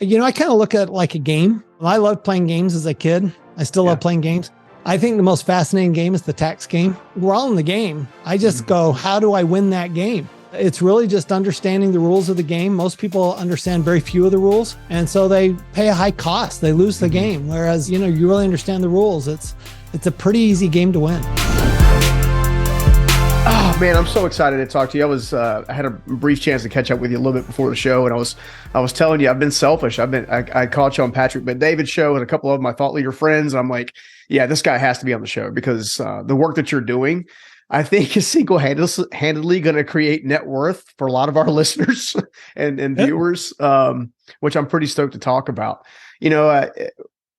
I kind of look at it like a game. I loved playing games as a kid. I still love playing games. I think the most fascinating game is the tax game. We're all in the game. I just go, how do I win that game? It's really just understanding the rules of the game. Most people understand very few of the rules, and so they pay a high cost. They lose the game. Whereas, you really understand the rules. It's a pretty easy game to win. Oh man, I'm so excited to talk to you. I had a brief chance to catch up with you a little bit before the show, and I was telling you I've been selfish. I caught you on Patrick Bet-David's show and a couple of my thought leader friends. And I'm like, yeah, this guy has to be on the show because the work that you're doing, I think, is single-handedly going to create net worth for a lot of our listeners and viewers, which I'm pretty stoked to talk about.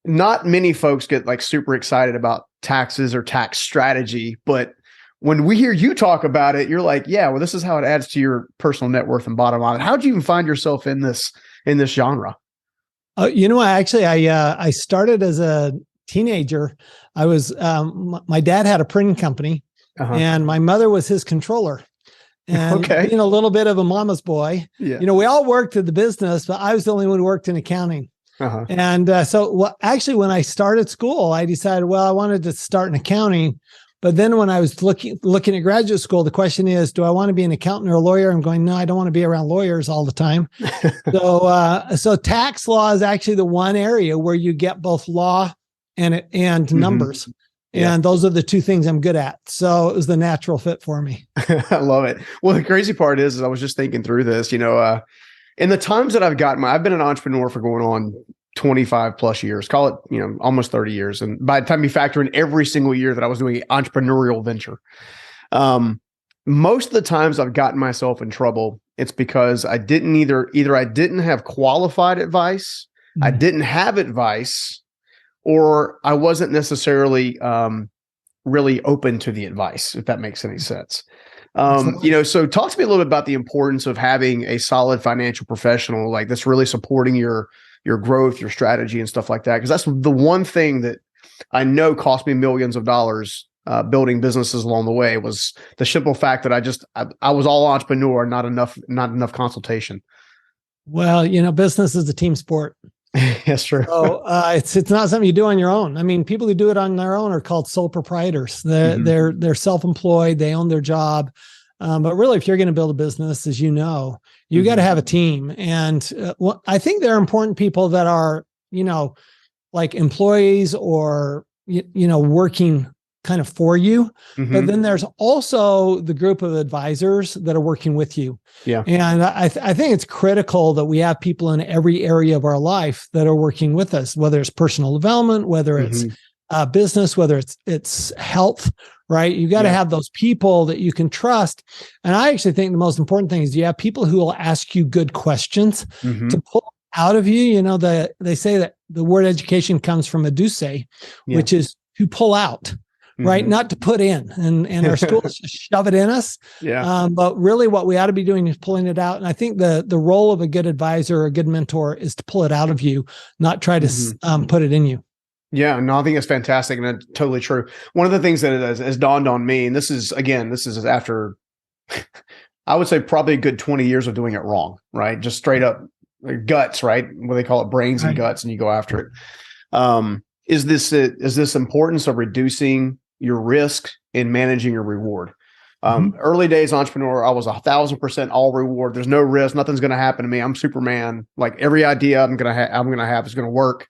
Not many folks get like super excited about taxes or tax strategy, but when we hear you talk about it, you're like, yeah, well, this is how it adds to your personal net worth and bottom line. How'd you even find yourself in this genre? I started as a teenager. I was, my dad had a printing company and my mother was his controller. And being a little bit of a mama's boy, we all worked at the business, but I was the only one who worked in accounting. And actually, when I started school, I decided, I wanted to start in accounting. But then when I was looking at graduate school, the question is, do I want to be an accountant or a lawyer? I'm going, no, I don't want to be around lawyers all the time. So tax law is actually the one area where you get both law and numbers. And those are the two things I'm good at. So it was the natural fit for me. I love it. Well, the crazy part is I was just thinking through this, in the times that I've been an entrepreneur for going on 25 plus years, call it, almost 30 years. And by the time you factor in every single year that I was doing an entrepreneurial venture, most of the times I've gotten myself in trouble, it's because I didn't either I didn't have qualified advice, I didn't have advice, or I wasn't necessarily really open to the advice, if that makes any sense. So talk to me a little bit about the importance of having a solid financial professional like that's really supporting your growth, your strategy, and stuff like that. Because that's the one thing that I know cost me millions of dollars building businesses along the way, was the simple fact that I was all entrepreneur, not enough consultation. Well, business is a team sport. Yes, true. So it's not something you do on your own. I mean, people who do it on their own are called sole proprietors. They're self-employed. They own their job. But really, if you're going to build a business, as you know, you got to have a team. And I think there are important people that are, like employees or, working kind of for you. But then there's also the group of advisors that are working with you. Yeah. And I think it's critical that we have people in every area of our life that are working with us, whether it's personal development, whether it's business, whether it's health, right? You got to have those people that you can trust. And I actually think the most important thing is you have people who will ask you good questions to pull out of you. They say that the word education comes from educe, which is to pull out. Right. Not to put in, and our schools shove it in us. But really what we ought to be doing is pulling it out. And I think the role of a good advisor or a good mentor is to pull it out of you, not try to put it in you. Yeah, no, I think it's fantastic. And it's totally true. One of the things that has dawned on me, and this is after, I would say probably a good 20 years of doing it wrong, right? Just straight up guts, right? What they call it, brains and guts, and you go after it. Is this importance of reducing your risk and managing your reward? Early days entrepreneur, I was 1,000% all reward. There's no risk. Nothing's going to happen to me. I'm Superman. Like every idea I'm going to have is going to work.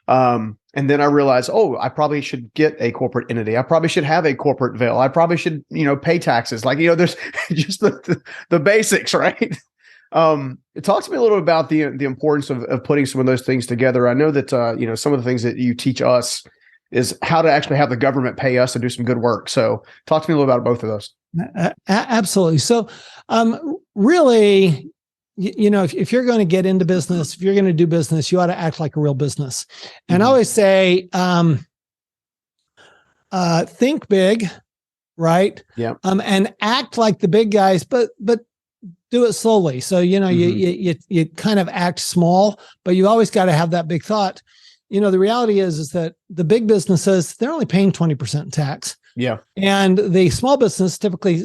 And then I realized, I probably should get a corporate entity. I probably should have a corporate veil. I probably should, pay taxes. Like, there's just the basics, right? Talk to me a little about the importance of putting some of those things together. I know that, some of the things that you teach us is how to actually have the government pay us to do some good work. So talk to me a little about both of those. Absolutely. So, really, if you're going to get into business, if you're going to do business, you ought to act like a real business. And I always say, think big, right? Yeah. And act like the big guys, but do it slowly. So, you kind of act small, but you always got to have that big thought. The reality is that the big businesses, they're only paying 20% tax. Yeah. And the small business typically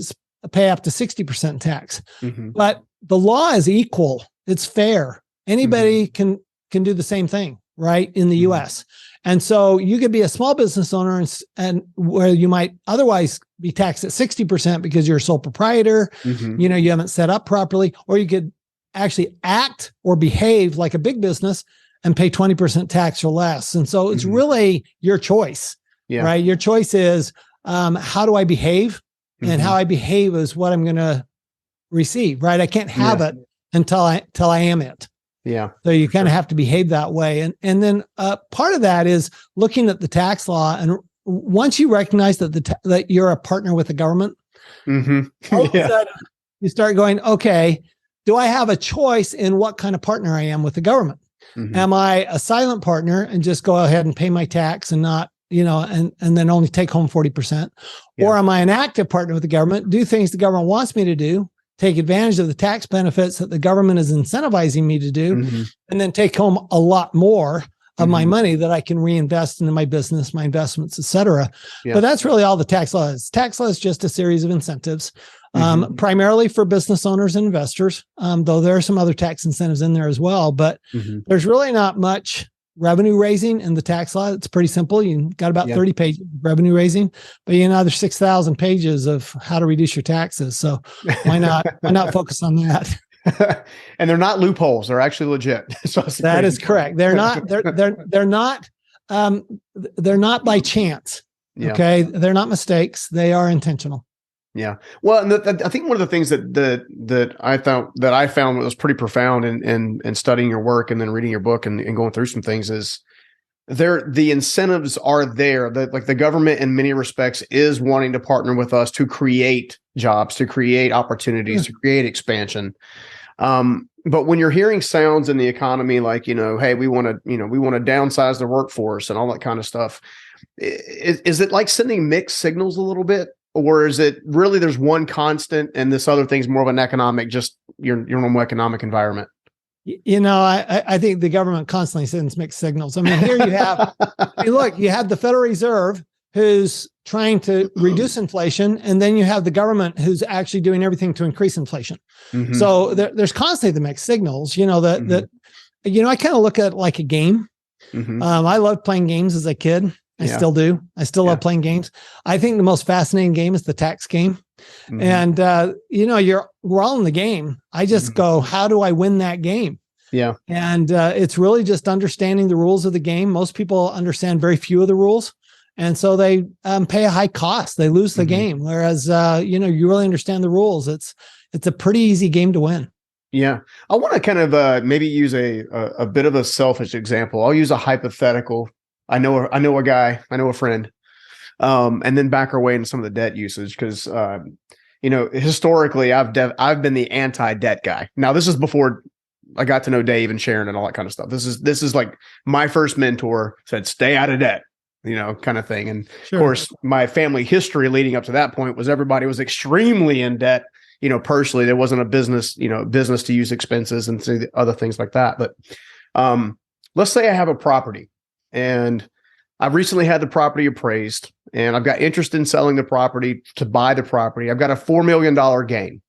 pay up to 60% tax. But the law is equal. It's fair. Anybody can can do the same thing, right, in the US. And so you could be a small business owner and where you might otherwise be taxed at 60% because you're a sole proprietor, you know, you haven't set up properly, or you could actually act or behave like a big business and pay 20% tax or less. And so it's really your choice, right? Your choice is, how do I behave? And how I behave is what I'm going to receive, right? I can't have it until I am it. Yeah. So you kind of have to behave that way. And then part of that is looking at the tax law. And once you recognize that you're a partner with the government, all of a sudden you start going, okay, do I have a choice in what kind of partner I am with the government? Am I a silent partner and just go ahead and pay my tax and not, you know, and then only take home 40%? Or am I an active partner with the government, do things the government wants me to do, take advantage of the tax benefits that the government is incentivizing me to do, and then take home a lot more of my money that I can reinvest into my business, my investments, et cetera. But that's really all the tax law is. Tax law is just a series of incentives, primarily for business owners and investors, though there are some other tax incentives in there as well. But there's really not much revenue raising in the tax law. It's pretty simple. You got about 30 pages of revenue raising, but you know, there's 6,000 pages of how to reduce your taxes. So why not focus on that? And they're not loopholes. They're actually legit. So that is correct. They're not by chance. Okay. They're not mistakes. They are intentional. Yeah. Well, and I think one of the things that I found was pretty profound in studying your work and then reading your book and going through some things is the incentives are there. That like the government in many respects is wanting to partner with us to create jobs, to create opportunities, to create expansion. But when you're hearing sounds in the economy, like, you know, hey, we want to downsize the workforce and all that kind of stuff. Is it like sending mixed signals a little bit? Or is it really there's one constant and this other thing's more of an economic, just your normal economic environment? You know, I think the government constantly sends mixed signals. I mean, here you have, look, you have the Federal Reserve who's trying to reduce inflation, and then you have the government who's actually doing everything to increase inflation. So there's constantly the mixed signals, you know, that you know, I kind of look at it like a game. I loved playing games as a kid. I still do. I still love playing games. I think the most fascinating game is the tax game. And, you know, we're all in the game. I just go, how do I win that game? Yeah. And it's really just understanding the rules of the game. Most people understand very few of the rules. And so they pay a high cost. They lose the game. Whereas, you know, you really understand the rules. It's a pretty easy game to win. Yeah. I want to kind of maybe use a bit of a selfish example. I'll use a hypothetical. I know a guy, I know a friend, and then back our way into some of the debt usage. Cause, you know, historically I've been the anti-debt guy. Now this is before I got to know Dave and Sharon and all that kind of stuff. This is like my first mentor said, stay out of debt, you know, kind of thing. And of course my family history leading up to that point was everybody was extremely in debt, you know, personally. There wasn't a business to use expenses and other things like that. But, let's say I have a property. And I've recently had the property appraised and I've got interest in selling the property to buy the property. I've got a $4 million gain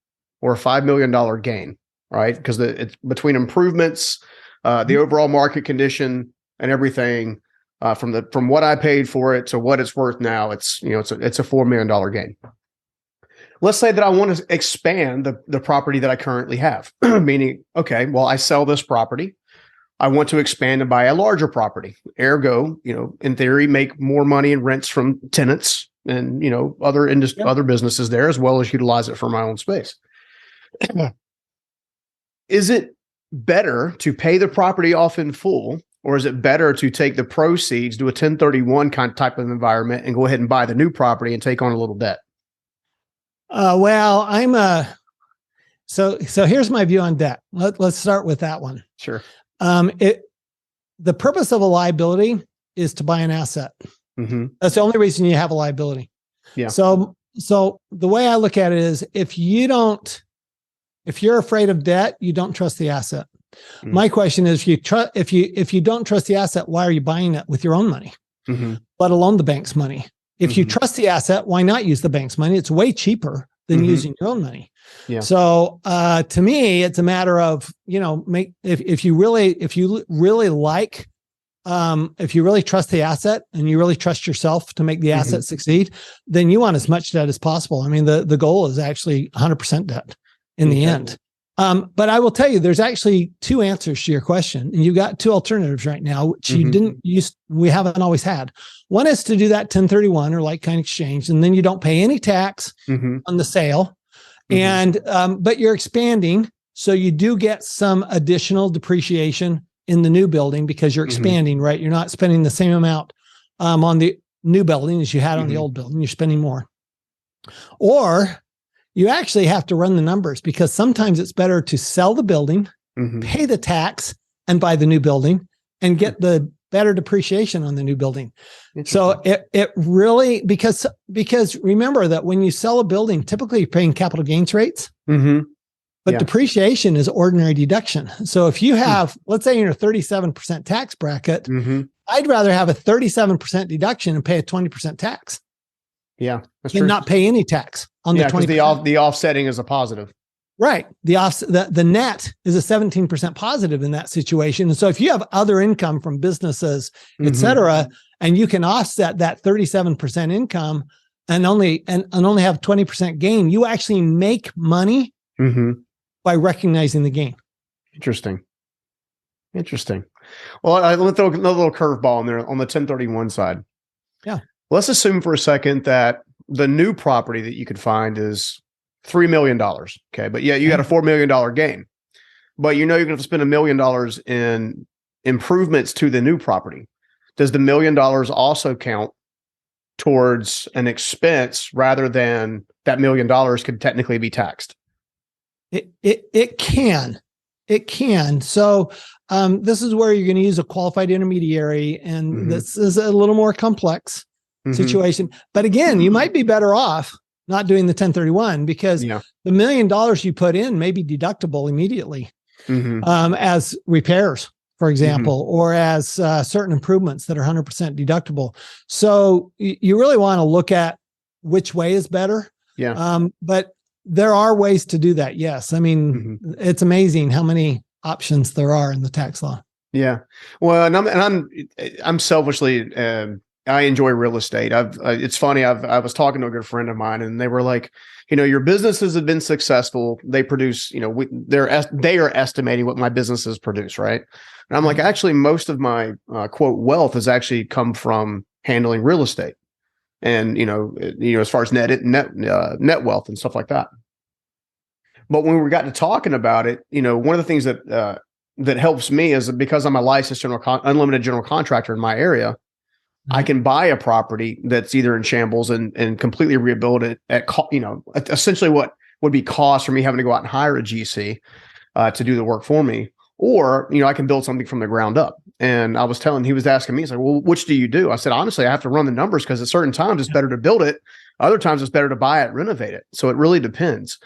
or a $5 million gain, right? Because it's between improvements, the overall market condition and everything, from what I paid for it to what it's worth now, it's a $4 million gain. Let's say that I want to expand the property that I currently have, meaning, okay, well, I sell this property. I want to expand and buy a larger property. Ergo, you know, in theory, make more money in rents from tenants and, you know, other businesses there, as well as utilize it for my own space. Is it better to pay the property off in full, or is it better to take the proceeds, do a 1031 type of environment and go ahead and buy the new property and take on a little debt? Well, so here's my view on debt. Let's start with that one. Sure. The purpose of a liability is to buy an asset. That's the only reason you have a liability. Yeah. So the way I look at it is if you're afraid of debt, you don't trust the asset. My question is, if you don't trust the asset, why are you buying it with your own money, let alone the bank's money? If you trust the asset, why not use the bank's money? It's way cheaper than using your own money. Yeah. So to me, it's a matter of, if you really like, if you really trust the asset and you really trust yourself to make the asset succeed, then you want as much debt as possible. I mean, the goal is actually 100% debt in the end. But I will tell you, there's actually two answers to your question, and you've got two alternatives right now, which we haven't always had. One is to do that 1031 or like kind exchange, and then you don't pay any tax on the sale. And, but you're expanding. So you do get some additional depreciation in the new building because you're expanding, right? You're not spending the same amount on the new building as you had on the old building. You're spending more. Or you actually have to run the numbers, because sometimes it's better to sell the building, pay the tax, and buy the new building and get the better depreciation on the new building. So it really, because remember that when you sell a building, typically you're paying capital gains rates, but depreciation is ordinary deduction. So if you have, let's say you're in a 37% tax bracket, I'd rather have a 37% deduction and pay a 20% tax. Yeah, that's and true. not pay any tax on the 20%. The offsetting is a positive. Right. The net is a 17% positive in that situation. And so if you have other income from businesses, et cetera, and you can offset that 37% income and only have 20% gain, you actually make money by recognizing the gain. Interesting. Well, let's throw another little curveball in there on the 1031 side. Yeah. Let's assume for a second that the new property that you could find is $3 million. Okay. But yeah, you got a $4 million gain, but you're going to have to spend $1 million in improvements to the new property. Does the $1 million also count towards an expense rather than that $1 million could technically be taxed? It can. So this is where you're going to use a qualified intermediary, and this is a little more complex situation. But again, you might be better off not doing the 1031, because the $1 million you put in may be deductible immediately as repairs, for example, or as certain improvements that are 100% deductible. So you really want to look at which way is better. But there are ways to do that. Yes. I mean, it's amazing how many options there are in the tax law. Yeah. Well, I'm selfishly, I enjoy real estate. It's funny. I was talking to a good friend of mine, and they were like, your businesses have been successful. They produce, they are estimating what my businesses produce. Right. And I'm like, actually, most of my quote wealth has actually come from handling real estate, and, as far as net wealth and stuff like that. But when we got to talking about it, one of the things that helps me is because I'm a licensed unlimited general contractor in my area, I can buy a property that's either in shambles and completely rebuild it at, essentially what would be cost for me having to go out and hire a GC to do the work for me. Or, I can build something from the ground up. And he was asking me, he's like, well, which do you do? I said, honestly, I have to run the numbers, because at certain times it's better to build it. Other times it's better to buy it, renovate it. So it really depends.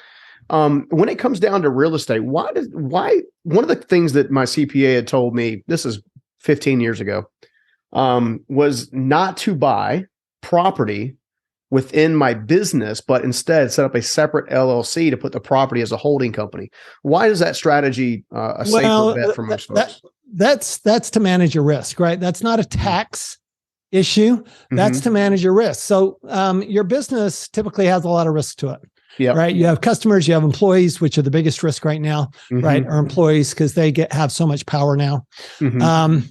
When it comes down to real estate, why one of the things that my CPA had told me, this is 15 years ago, was not to buy property within my business, but instead set up a separate LLC to put the property as a holding company. Why is that strategy a safer bet for most folks? That's to manage your risk, right? That's not a tax issue. That's to manage your risk. So your business typically has a lot of risk to it. Right. You have customers, you have employees, which are the biggest risk right now, right? Or employees, because they have so much power now. You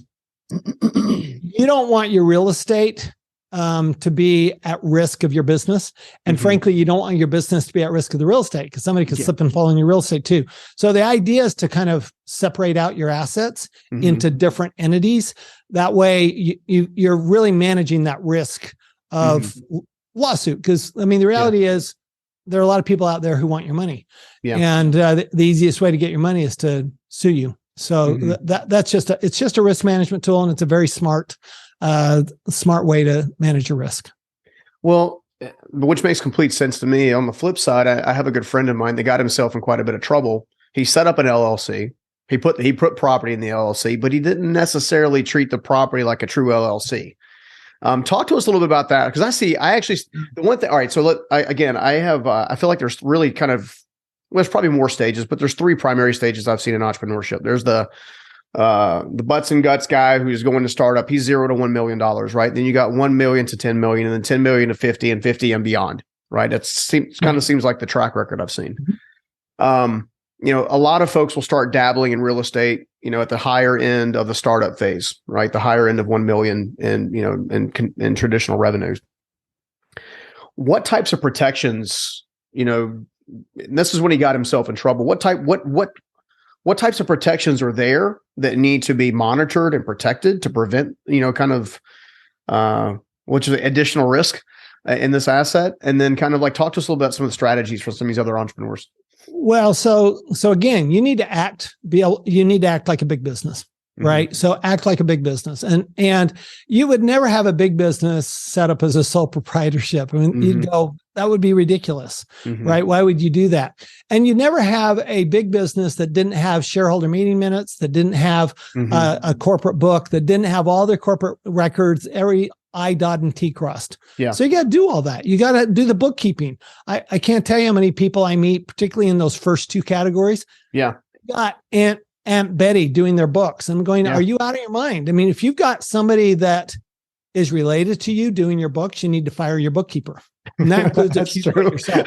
don't want your real estate to be at risk of your business. And frankly, you don't want your business to be at risk of the real estate, because somebody could slip and fall in your real estate too. So the idea is to kind of separate out your assets into different entities. That way you're really managing that risk of lawsuit. Because the reality is, there are a lot of people out there who want your money. And the easiest way to get your money is to sue you. So it's just a risk management tool, and it's a very smart way to manage your risk. Well, which makes complete sense to me. On the flip side, I have a good friend of mine that got himself in quite a bit of trouble. He set up an LLC. He put property in the LLC, but he didn't necessarily treat the property like a true LLC. Talk to us a little bit about that, because I actually, the one thing, all right, so I feel like there's really kind of, well, there's probably more stages, but there's 3 primary stages I've seen in entrepreneurship. There's the butts and guts guy who's going to start up. He's $0 to $1 million, right? Then you got 1 million to 10 million, and then 10 million to 50, and 50 and beyond, right? It kind of seems like the track record I've seen. A lot of folks will start dabbling in real estate, at the higher end of the startup phase, right? The higher end of 1 million in traditional revenues. What types of protections, and this is when he got himself in trouble. What types of protections are there that need to be monitored and protected to prevent, which is additional risk in this asset? And then kind of like talk to us a little about some of the strategies for some of these other entrepreneurs. Well, so again, you need to act like a big business, right? So act like a big business, and you would never have a big business set up as a sole proprietorship. I mean, you'd go, that would be ridiculous, right? Why would you do that? And you never have a big business that didn't have shareholder meeting minutes, that didn't have a corporate book, that didn't have all their corporate records, every I dot and T crossed. Yeah. So you got to do all that. You got to do the bookkeeping. I can't tell you how many people I meet, particularly in those first 2 categories. Yeah. Got Aunt Betty doing their books. I'm going, are you out of your mind? I mean, if you've got somebody that is related to you doing your books, you need to fire your bookkeeper. And that includes if you do it yourself.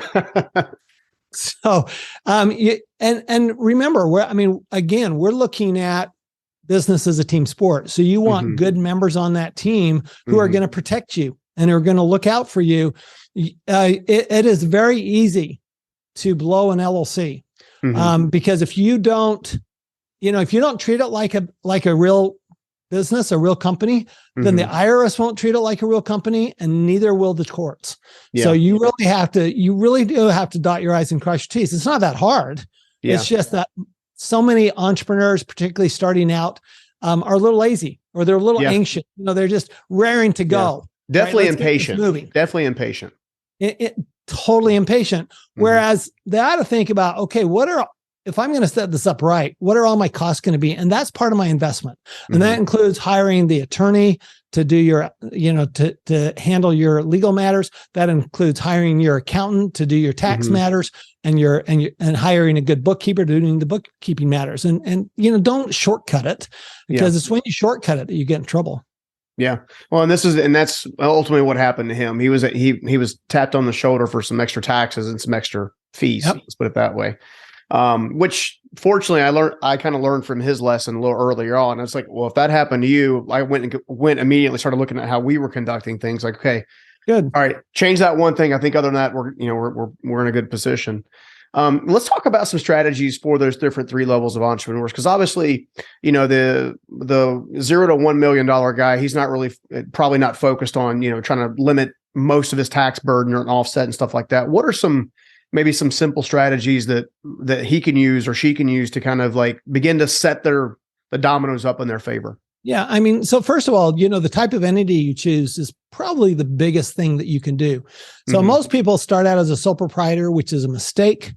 So, and remember, we're looking at business as a team sport. So you want good members on that team who are going to protect you and are going to look out for you. It is very easy to blow an LLC because if you don't treat it like a real business, a real company, then the IRS won't treat it like a real company, and neither will the courts. Yeah. So you really do have to dot your I's and cross your T's. It's not that hard. Yeah. It's just that so many entrepreneurs, particularly starting out, are a little lazy, or they're a little anxious. They're just raring to go. Yeah. Definitely impatient. Definitely impatient. Totally impatient. Whereas they ought to think about, okay, if I'm going to set this up right, what are all my costs going to be? And that's part of my investment. And that includes hiring the attorney to do your, to handle your legal matters. That includes hiring your accountant to do your tax matters, and hiring a good bookkeeper to do the bookkeeping matters. And don't shortcut it, because it's when you shortcut it that you get in trouble. Yeah. Well, and that's ultimately what happened to him. He was tapped on the shoulder for some extra taxes and some extra fees. Yep. Let's put it that way. Which fortunately I kind of learned from his lesson a little earlier on. It's like, well, if that happened to you, I went immediately, started looking at how we were conducting things. Like, okay, good. All right. Change that one thing. I think other than that, we're in a good position. Let's talk about some strategies for those different 3 levels of entrepreneurs. Cause obviously, the $0 to $1 million guy, he's not really, probably not focused on, trying to limit most of his tax burden or an offset and stuff like that. What are maybe some simple strategies that he can use or she can use to kind of like begin to set the dominoes up in their favor? Yeah. I mean, so first of all, the type of entity you choose is probably the biggest thing that you can do. So most people start out as a sole proprietor, which is a mistake.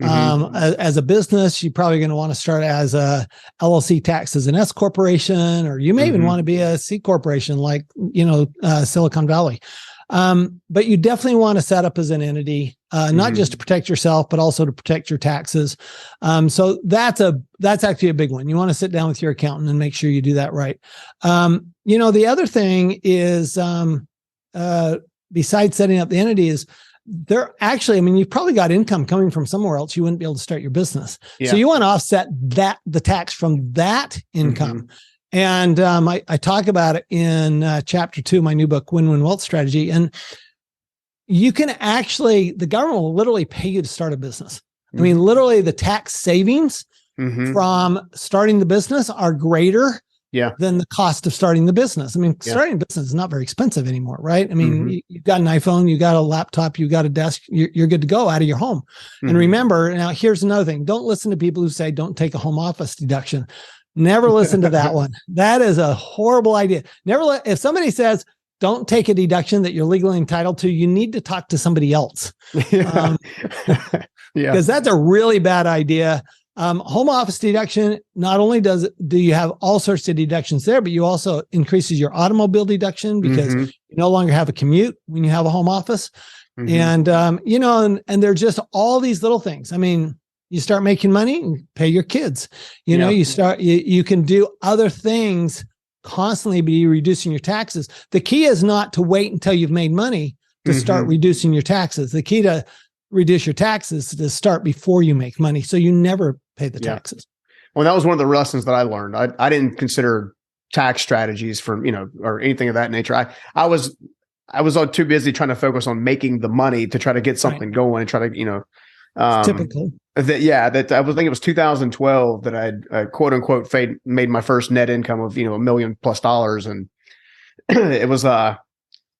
As a business, you're probably going to want to start as a LLC taxed as an S corporation, or you may even want to be a C corporation like, Silicon Valley. But you definitely want to set up as an entity, not just to protect yourself, but also to protect your taxes. So that's actually a big one. You want to sit down with your accountant and make sure you do that right. The other thing is, besides setting up the entity, is you've probably got income coming from somewhere else. You wouldn't be able to start your business. Yeah. So you want to offset the tax from that income. And I talk about it in chapter 2 of my new book, Win-Win Wealth Strategy. And you can the government will literally pay you to start a business. I mean, literally the tax savings from starting the business are greater than the cost of starting the business. I mean, starting a business is not very expensive anymore, right? I mean, you've got an iPhone, you got a laptop, you got a desk, you're good to go out of your home. And remember, now here's another thing. Don't listen to people who say, don't take a home office deduction. Never listen to that one. That is a horrible idea. If somebody says, don't take a deduction that you're legally entitled to, you need to talk to somebody else. Because that's a really bad idea. Home office deduction, not only do you have all sorts of deductions there, but you also increases your automobile deduction because you no longer have a commute when you have a home office. And, and they're just all these little things. I mean, you start making money and pay your kids, you can do other things constantly, be reducing your taxes. The key is not to wait until you've made money to start reducing your taxes. The key to reduce your taxes is to start before you make money, so you never pay the taxes. Well, that was one of the lessons that I learned. I didn't consider tax strategies for, or anything of that nature. I was too busy trying to focus on making the money to try to get something going and try to, typical. I think it was 2012 that I quote unquote made my first net income of, $1 million+ and it was, I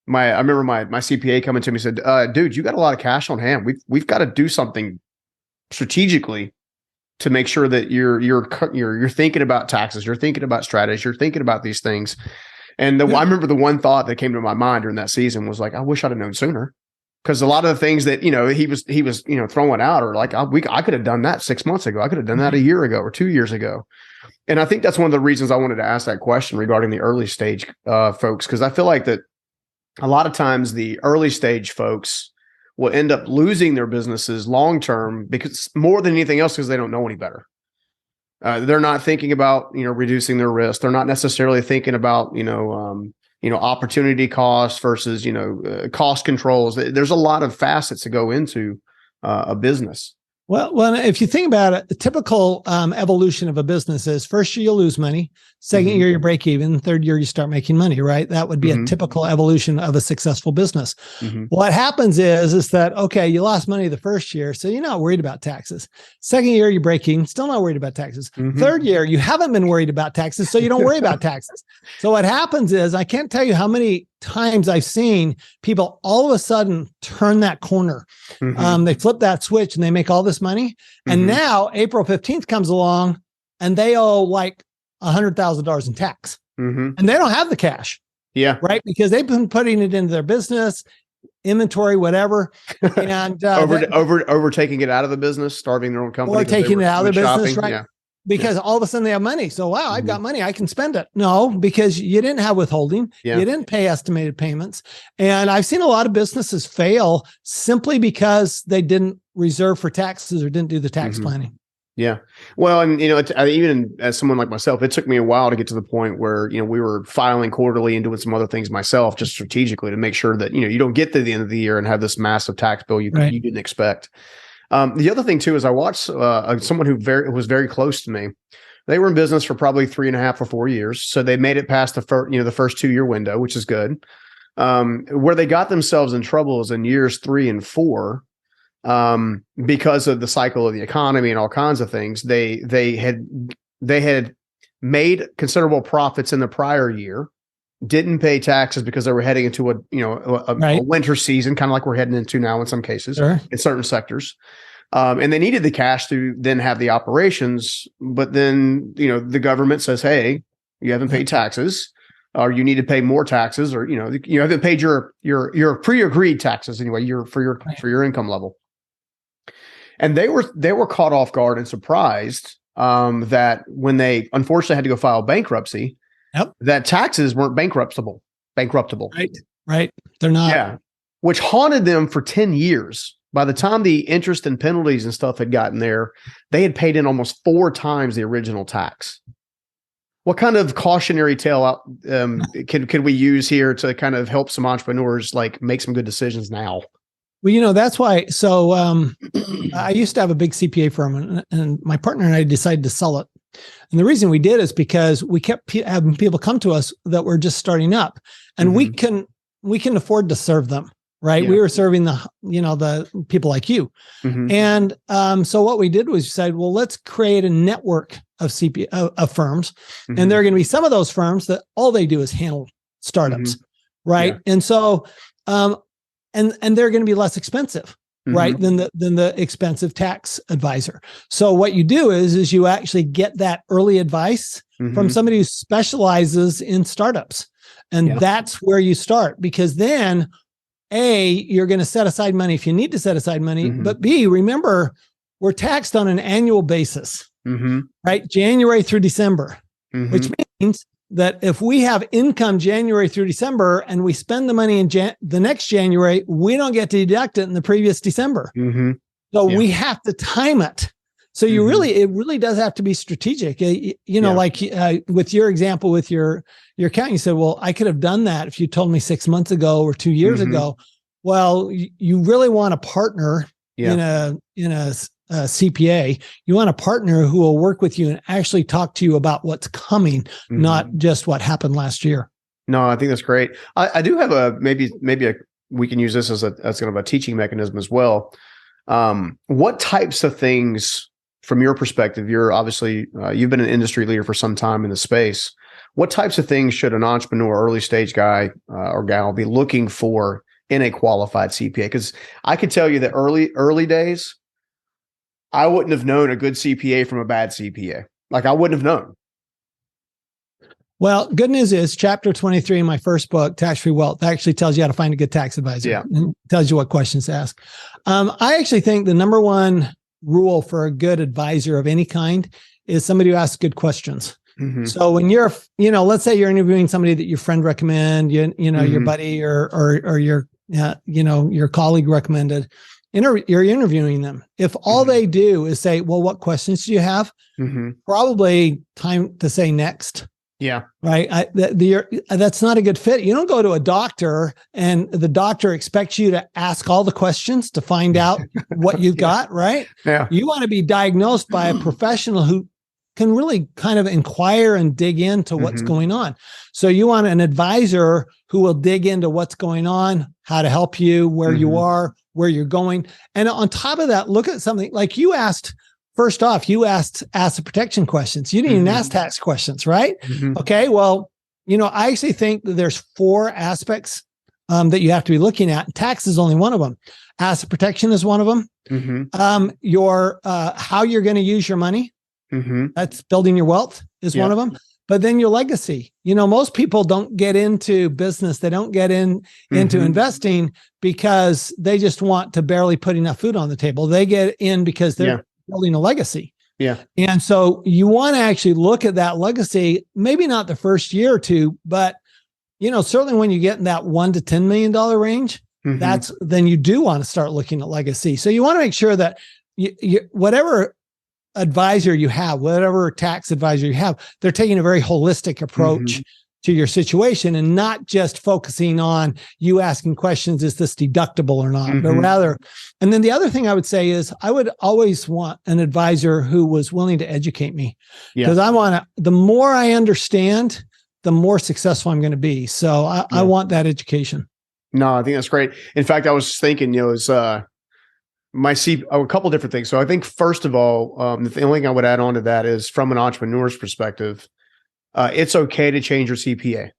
remember my CPA coming to me and said, dude, you got a lot of cash on hand. We've got to do something strategically to make sure that you're thinking about taxes, you're thinking about strategies, you're thinking about these things. And I remember the one thought that came to my mind during that season was like, I wish I'd have known sooner. Because a lot of the things that, he was throwing out are like, I could have done that 6 months ago. I could have done that a year ago or 2 years ago. And I think that's one of the reasons I wanted to ask that question regarding the early stage folks, because I feel like that a lot of times the early stage folks will end up losing their businesses long term because more than anything else, because they don't know any better. They're not thinking about reducing their risk. They're not necessarily thinking about opportunity costs versus cost controls. There's a lot of facets to go into a business. Well, if you think about it, the typical evolution of a business is first year you lose money, second year you break even, third year you start making money, right? That would be a typical evolution of a successful business. What happens is that, okay, you lost money the first year, so you're not worried about taxes. Second year you break even, still not worried about taxes. Third year, you haven't been worried about taxes, so you don't worry about taxes. So what happens is, I can't tell you how many times I've seen people all of a sudden turn that corner. They flip that switch and they make all this money. And now April 15th comes along and they owe like $100,000 in tax and they don't have the cash. Yeah. Right. Because they've been putting it into their business, inventory, whatever. And overtaking it out of the business, starving their own company. Or taking it out of the business. Shopping. Right. Yeah. Because all of a sudden they have money. So, wow, I've got money. I can spend it. No, because you didn't have withholding. You didn't pay estimated payments. And I've seen a lot of businesses fail simply because they didn't reserve for taxes or didn't do the tax planning. Yeah. Well, and, even as someone like myself, it took me a while to get to the point where, we were filing quarterly and doing some other things myself, just strategically to make sure that, you don't get to the end of the year and have this massive tax bill you didn't expect. The other thing too is I watched someone who was very close to me. They were in business for probably 3.5 or 4 years, so they made it past the first 2-year window, which is good. Where they got themselves in trouble is in years 3 and 4, because of the cycle of the economy and all kinds of things. They had made considerable profits in the prior year, didn't pay taxes because they were heading into a winter season, kind of like we're heading into now in some cases, in certain sectors. And they needed the cash to then have the operations. But then, the government says, hey, you haven't paid taxes, or you need to pay more taxes, or, you haven't paid your pre-agreed taxes anyway, for your income level. And they were caught off guard and surprised that when they unfortunately had to go file bankruptcy, that taxes weren't bankruptable. Right. They're not. Yeah. Which haunted them for 10 years. By the time the interest and penalties and stuff had gotten there, they had paid in almost 4 times the original tax. What kind of cautionary tale can we use here to kind of help some entrepreneurs make some good decisions now? Well, that's why. So I used to have a big CPA firm, and my partner and I decided to sell it. And the reason we did is because we kept having people come to us that were just starting up, and we can afford to serve them. Right. Yeah. We were serving the people like you. And so what we did was decide, well, let's create a network of of firms. And there are going to be some of those firms that all they do is handle startups. Right. Yeah. And so, and they're going to be less expensive, right, than the expensive tax advisor. So what you do is you actually get that early advice from somebody who specializes in startups. And that's where you start, because then A, you're going to set aside money if you need to set aside money, but B, remember, we're taxed on an annual basis. right? January through December, which means that if we have income January through December and we spend the money in the next January, we don't get to deduct it in the previous December. So we have to time it. So it really does have to be strategic. Like with your example with your account, you said, well, I could have done that if you told me 6 months ago or 2 years ago. Well, you really want a partner in a CPA. You want a partner who will work with you and actually talk to you about what's coming, not just what happened last year. No, I think that's great. I do have maybe we can use this as kind of a teaching mechanism as well. What types of things, from your perspective, you're obviously, you've been an industry leader for some time in the space. What types of things should an entrepreneur, early stage guy or gal be looking for in a qualified CPA? Because I could tell you that early days, I wouldn't have known a good CPA from a bad CPA. Like I wouldn't have known. Well, good news is chapter 23 in my first book, Tax Free Wealth, actually tells you how to find a good tax advisor and tells you what questions to ask. I actually think the number one rule for a good advisor of any kind is somebody who asks good questions. So when you're, let's say you're interviewing somebody that your friend recommend, your buddy or your colleague recommended, you're interviewing them. If all they do is say, well, what questions do you have? Probably time to say next. Yeah. Right. That's not a good fit. You don't go to a doctor and the doctor expects you to ask all the questions to find out what you've got. Right. Yeah. You want to be diagnosed by a professional who can really kind of inquire and dig into what's going on. So you want an advisor who will dig into what's going on, how to help you, where you are, where you're going. And on top of that, look at something like you asked. First off, you asked asset protection questions. You didn't even ask tax questions, right? Okay. Well, I actually think that there's 4 aspects that you have to be looking at. Tax is only one of them. Asset protection is one of them. Your how you're going to use your money. That's building your wealth is one of them. But then your legacy. Most people don't get into business. They don't get into investing because they just want to barely put enough food on the table. They get in because they're building a legacy. And so you want to actually look at that legacy, maybe not the first year or two, but certainly when you get in that $1 to $10 million range, then you do want to start looking at legacy. So you want to make sure that whatever advisor you have, whatever tax advisor you have, they're taking a very holistic approach to your situation and not just focusing on you asking questions, is this deductible or not, but rather, and then the other thing I would say is I would always want an advisor who was willing to educate me because the more I understand, the more successful I'm going to be. So I want that education. No, I think that's great. In fact, I was thinking, a couple of different things. So I think first of all, the only thing I would add on to that is from an entrepreneur's perspective, it's okay to change your CPA.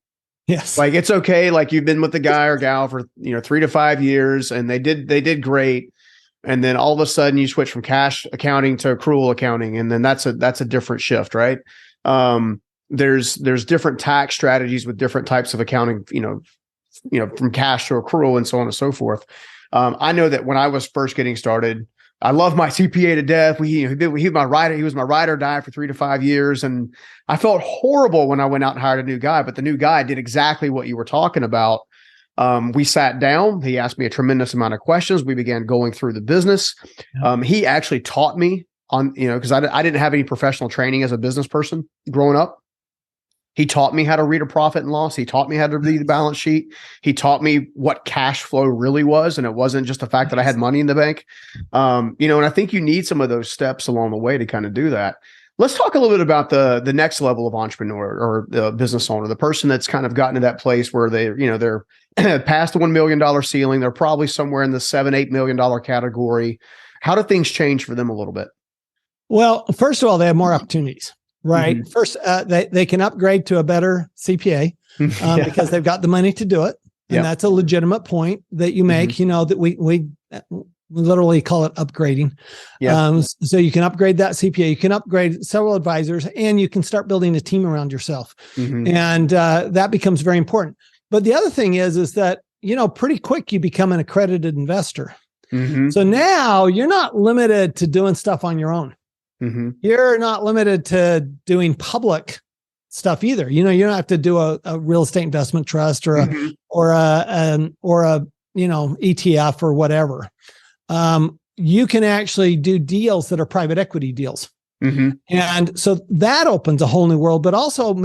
Yes. Like it's okay. Like you've been with the guy or gal for, 3 to 5 years and they did great. And then all of a sudden you switch from cash accounting to accrual accounting. And then that's a different shift, right? There's different tax strategies with different types of accounting, from cash to accrual and so on and so forth. I know that when I was first getting started, I love my CPA to death. He was my ride or die for 3 to 5 years. And I felt horrible when I went out and hired a new guy, but the new guy did exactly what you were talking about. We sat down, he asked me a tremendous amount of questions. We began going through the business. He actually taught me on, because I didn't have any professional training as a business person growing up. He taught me how to read a profit and loss. He taught me how to read the balance sheet. He taught me what cash flow really was. And it wasn't just the fact that I had money in the bank. And I think you need some of those steps along the way to kind of do that. Let's talk a little bit about the next level of entrepreneur or the business owner, the person that's kind of gotten to that place where they're past the $1 million ceiling. They're probably somewhere in the $7-8 million category. How do things change for them a little bit? Well, first of all, they have more opportunities. Right. First, they can upgrade to a better CPA because they've got the money to do it. And that's a legitimate point that you make, that we literally call it upgrading. So you can upgrade that CPA, you can upgrade several advisors, and you can start building a team around yourself. And that becomes very important. But the other thing is that, pretty quick, you become an accredited investor. So now you're not limited to doing stuff on your own. You're not limited to doing public stuff either. You don't have to do a real estate investment trust or a ETF or whatever. You can actually do deals that are private equity deals. And so that opens a whole new world, but also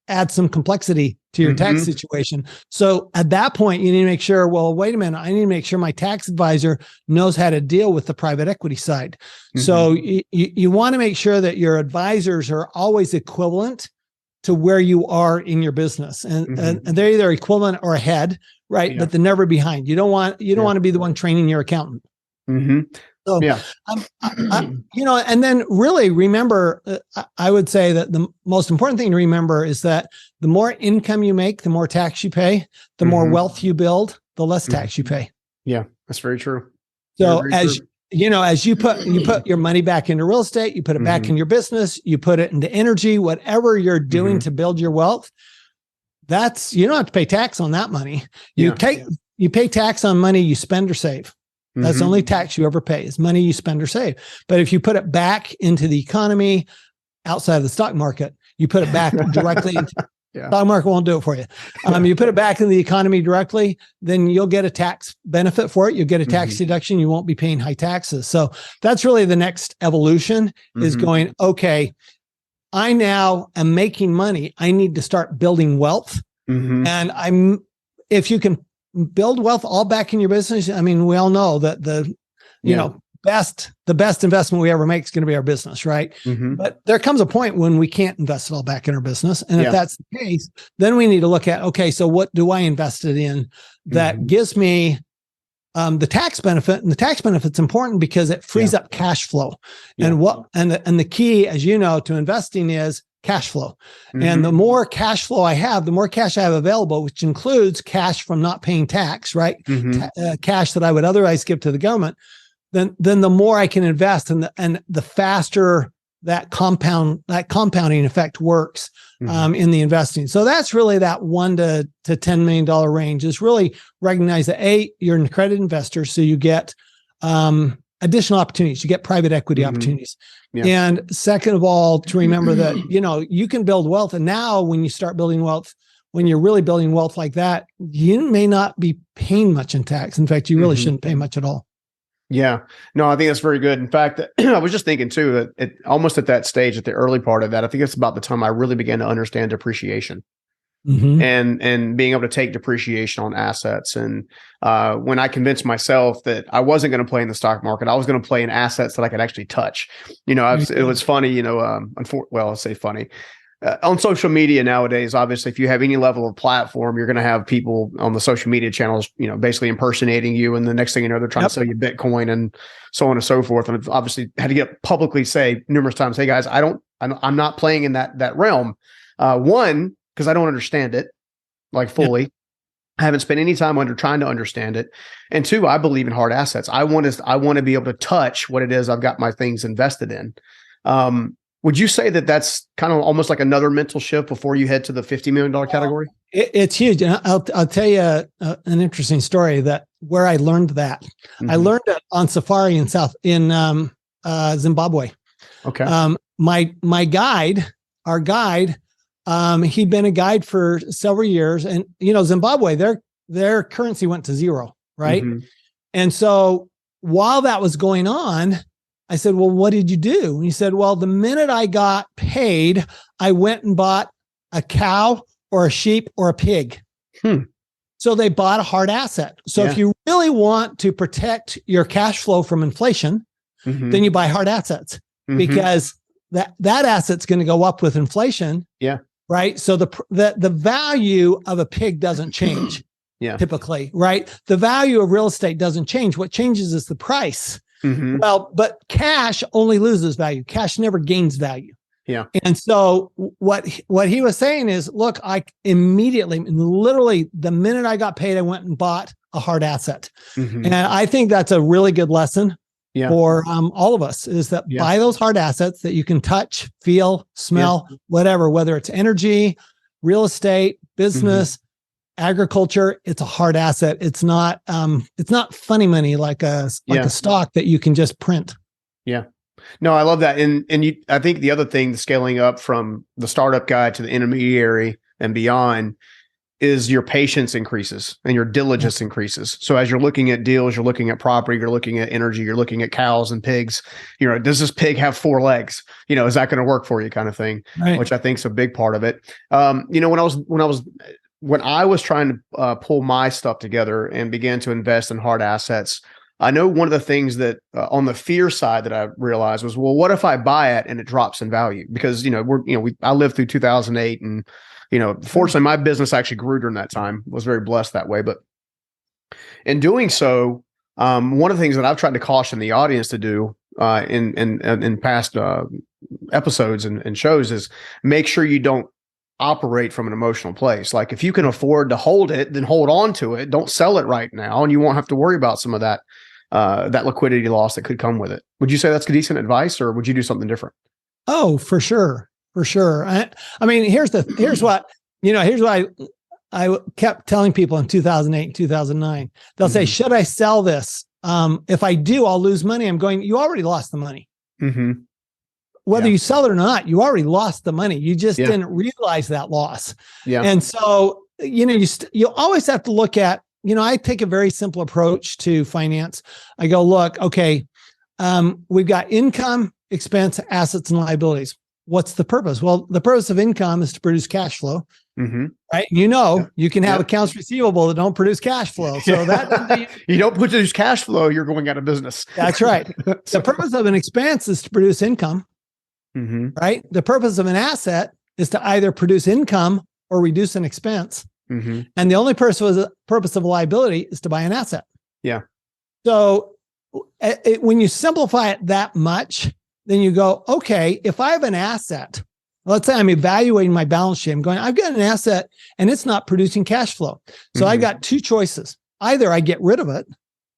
adds some complexity to your tax situation. So at that point, you need to make sure, well, wait a minute, I need to make sure my tax advisor knows how to deal with the private equity side. So you want to make sure that your advisors are always equivalent to where you are in your business. And they're either equivalent or ahead, right? Yeah. But they're never behind. You don't want to be the one training your accountant. So, and then really remember, I would say that the most important thing to remember is that the more income you make, the more tax you pay, the more wealth you build, the less tax you pay. Yeah, that's very true. So as you put your money back into real estate, you put it back in your business, you put it into energy, whatever you're doing to build your wealth, you don't have to pay tax on that money. You pay tax on money you spend or save. That's the only tax you ever pay is money you spend or save. But if you put it back into the economy outside of the stock market, you put it back directly into stock market won't do it for you. You put it back in the economy directly, then you'll get a tax benefit for it. You'll get a tax deduction. You won't be paying high taxes. So that's really the next evolution is going, I now am making money. I need to start building wealth. And if you can build wealth all back in your business. I mean, we all know that the best investment we ever make is going to be our business, right? But there comes a point when we can't invest it all back in our business. And if that's the case, then we need to look at, okay, so what do I invest it in that gives me the tax benefit? And the tax benefit's important because it frees up cash flow. And the key, as you know, to investing is cash flow. And the more cash flow I have, the more cash I have available, which includes cash from not paying tax, right? Cash that I would otherwise give to the government, then the more I can invest and the faster that compounding effect works in the investing. So that's really that $1 to $10 million range is really recognize that you're an accredited investor. So you get additional opportunities, you get private equity opportunities. And second of all, to remember that, you can build wealth. And now when you start building wealth, when you're really building wealth like that, you may not be paying much in tax. In fact, you really shouldn't pay much at all. Yeah, no, I think that's very good. In fact, I was just thinking too, that almost at that stage, at the early part of that, I think it's about the time I really began to understand depreciation. And being able to take depreciation on assets. And when I convinced myself that I wasn't going to play in the stock market, I was going to play in assets that I could actually touch. It was funny, I'll say funny. On social media nowadays, obviously, if you have any level of platform, you're going to have people on the social media channels, basically impersonating you. And the next thing you know, they're trying to sell you Bitcoin and so on and so forth. And I've obviously had to get publicly say numerous times, hey guys, I'm not playing in that realm. One, because I don't understand it like fully. I haven't spent any time trying to understand it. And two, I believe in hard assets. I want to be able to touch what it is I've got my things invested in. Would you say that that's kind of almost like another mental shift before you head to the $50 million category? It's huge. And I'll tell you an interesting story where I learned that. I learned it on safari in Zimbabwe. Okay. My guide, our guide, he'd been a guide for several years, and Zimbabwe, their currency went to zero, right? And so while that was going on, I said, well, what did you do? And he said, well, the minute I got paid, I went and bought a cow or a sheep or a pig. So they bought a hard asset. So if you really want to protect your cash flow from inflation, then you buy hard assets because that asset's going to go up with inflation. Right. So the value of a pig doesn't change typically, right? The value of real estate doesn't change. What changes is the price. Well, but cash only loses value. Cash never gains value. And so what he was saying is, look, I immediately, literally the minute I got paid, I went and bought a hard asset. And I think that's a really good lesson for all of us is that buy those hard assets that you can touch, feel, smell, whatever, whether it's energy, real estate, business, agriculture, it's a hard asset. It's not funny money like a stock that you can just print. No, I love that. And I think the other thing, scaling up from the startup guy to the intermediary and beyond, is your patience increases and your diligence increases. So as you're looking at deals, you're looking at property, you're looking at energy, you're looking at cows and pigs, does this pig have 4 legs? Is that going to work for you, kind of thing, Right. which I think is a big part of it. When I was trying to pull my stuff together and began to invest in hard assets, I know one of the things that on the fear side that I realized was, well, what if I buy it and it drops in value? Because, I lived through 2008, and, fortunately my business actually grew during that time. Was very blessed that way. But in doing so, one of the things that I've tried to caution the audience to do in past episodes and shows is make sure you don't operate from an emotional place. Like, if you can afford to hold it, then hold on to it. Don't sell it right now, and you won't have to worry about some of that liquidity loss that could come with it. Would you say that's decent advice, or would you do something different? Oh, for sure. For sure. I mean, here's what I kept telling people in 2008 and 2009. They'll say, should I sell this? If I do, I'll lose money. I'm going, you already lost the money. Mm-hmm. Whether you sell it or not, you already lost the money. You just didn't realize that loss. Yeah. And so, you always have to look at, I take a very simple approach to finance. I go, look, okay, we've got income, expense, assets, and liabilities. What's the purpose? Well, the purpose of income is to produce cash flow, right? You can have accounts receivable that don't produce cash flow. So that you don't produce cash flow, you're going out of business. That's right. The purpose of an expense is to produce income, right? The purpose of an asset is to either produce income or reduce an expense. And the only purpose of a liability is to buy an asset. Yeah. So when you simplify it that much, then you go, okay, if I have an asset, let's say I'm evaluating my balance sheet, I'm going, I've got an asset and it's not producing cash flow. So I got 2 choices. Either I get rid of it,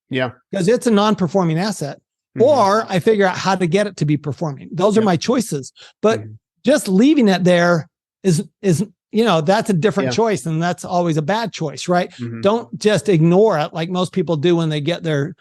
because it's a non-performing asset, or I figure out how to get it to be performing. Those are my choices. But just leaving it there is that's a different choice, and that's always a bad choice, right? Don't just ignore it like most people do when they get their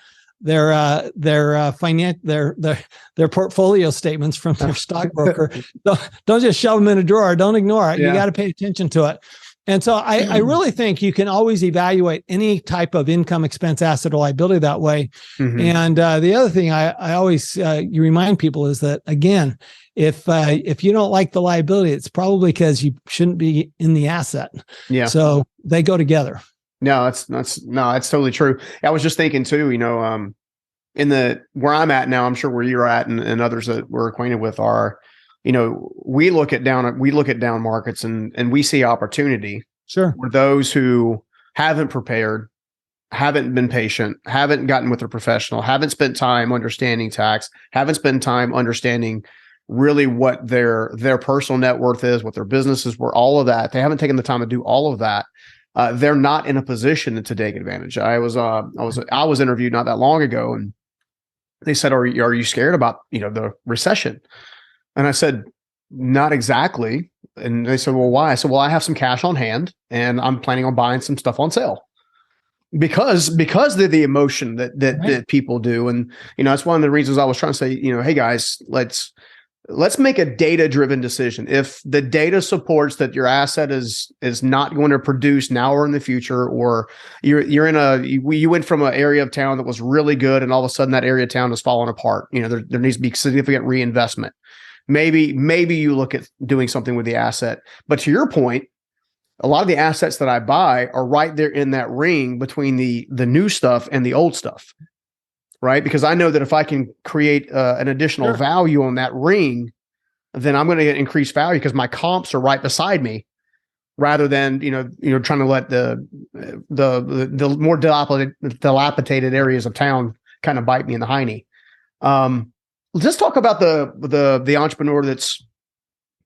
portfolio statements from their stockbroker. Don't just shove them in a drawer. Don't ignore it. You got to pay attention to it. And so I really think you can always evaluate any type of income, expense, asset, or liability that way. And the other thing I always you remind people is that, again, if you don't like the liability, it's probably because you shouldn't be in the asset. Yeah. So they go together. No, that's totally true. I was just thinking too, where I'm at now, I'm sure where you're at and others that we're acquainted with are, we look at down markets and we see opportunity. Sure. For those who haven't prepared, haven't been patient, haven't gotten with a professional, haven't spent time understanding tax, haven't spent time understanding really what their personal net worth is, what their businesses were, all of that. They haven't taken the time to do all of that. They're not in a position to take advantage. I was interviewed not that long ago, and they said, "Are you scared about the recession?" And I said, "Not exactly." And they said, "Well, why?" I said, "Well, I have some cash on hand, and I'm planning on buying some stuff on sale because of the emotion that people do." And that's one of the reasons I was trying to say, hey guys, let's make a data-driven decision. If the data supports that your asset is not going to produce now or in the future, or you went from an area of town that was really good and all of a sudden that area of town is falling apart. There needs to be significant reinvestment. Maybe you look at doing something with the asset. But to your point, a lot of the assets that I buy are right there in that ring between the new stuff and the old stuff. Right? Because I know that if I can create an additional value on that ring, then I'm going to get increased value because my comps are right beside me, rather than trying to let the more dilapidated areas of town kind of bite me in the hiney. Let's talk about the entrepreneur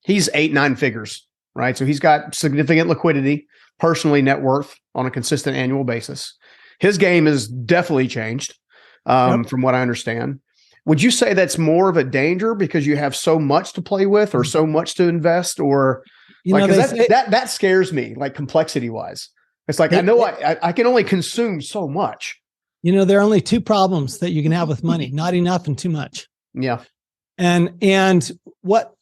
he's 8-9 figures, right? So he's got significant liquidity, personally net worth on a consistent annual basis. His game has definitely changed. From what I understand. Would you say that's more of a danger because you have so much to play with or so much to invest, or that scares me, like complexity wise? It's like, I can only consume so much. There are only 2 problems that you can have with money: not enough and too much. Yeah. And what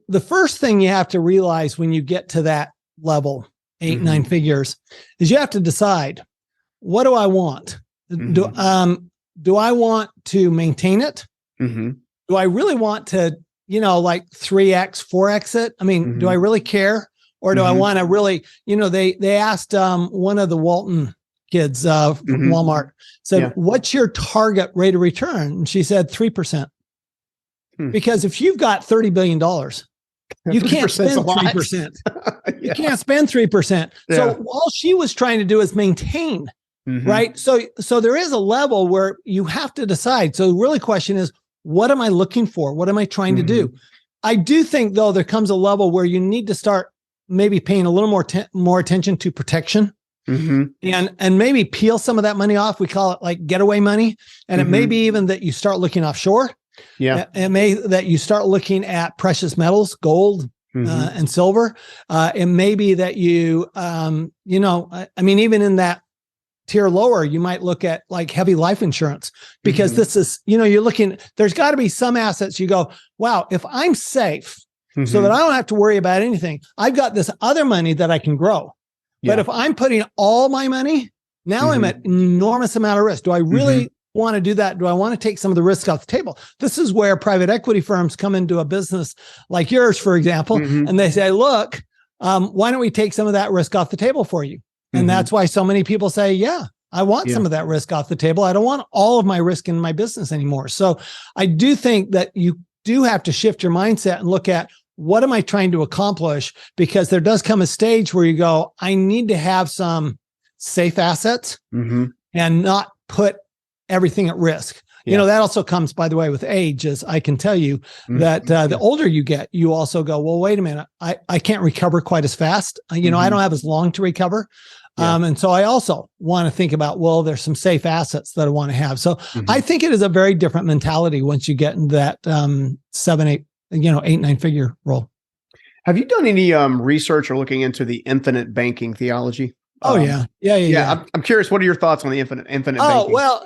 the first thing you have to realize when you get to that level, 8, 9 figures, is you have to decide, what do I want? Do I want to maintain it? Do I really want to, like 3x, 4x it? I mean, do I really care? Or do I want to really, they asked one of the Walton kids from Walmart, said, what's your target rate of return? And she said 3%. Because if you've got $30 billion, you can't spend 3%. You can't spend 3%. So all she was trying to do is maintain, right? So there is a level where you have to decide. So the really question is, what am I looking for? What am I trying to do? I do think, though, there comes a level where you need to start maybe paying a little more attention to protection. And maybe peel some of that money off. We call it like getaway money. And it may be even that you start looking offshore. It may that you start looking at precious metals, gold and silver. It may be that you, even in that tier lower, you might look at like heavy life insurance, because this is, you're looking, there's got to be some assets you go, wow, if I'm safe so that I don't have to worry about anything, I've got this other money that I can grow. But if I'm putting all my money, now I'm at enormous amount of risk. Do I really want to do that? Do I want to take some of the risk off the table? This is where private equity firms come into a business like yours, for example, and they say, look, why don't we take some of that risk off the table for you? And that's why so many people say, yeah, I want some of that risk off the table. I don't want all of my risk in my business anymore. So I do think that you do have to shift your mindset and look at, what am I trying to accomplish? Because there does come a stage where you go, I need to have some safe assets and not put everything at risk. That also comes, by the way, with age, as I can tell you that the older you get, you also go, well, wait a minute, I can't recover quite as fast. I don't have as long to recover. And so I also want to think about, well, there's some safe assets that I want to have. So I think it is a very different mentality once you get into that 7, 8, 8, 9 figure role. Have you done any research or looking into the infinite banking theology? Oh, yeah. I'm curious, what are your thoughts on the infinite banking? Well,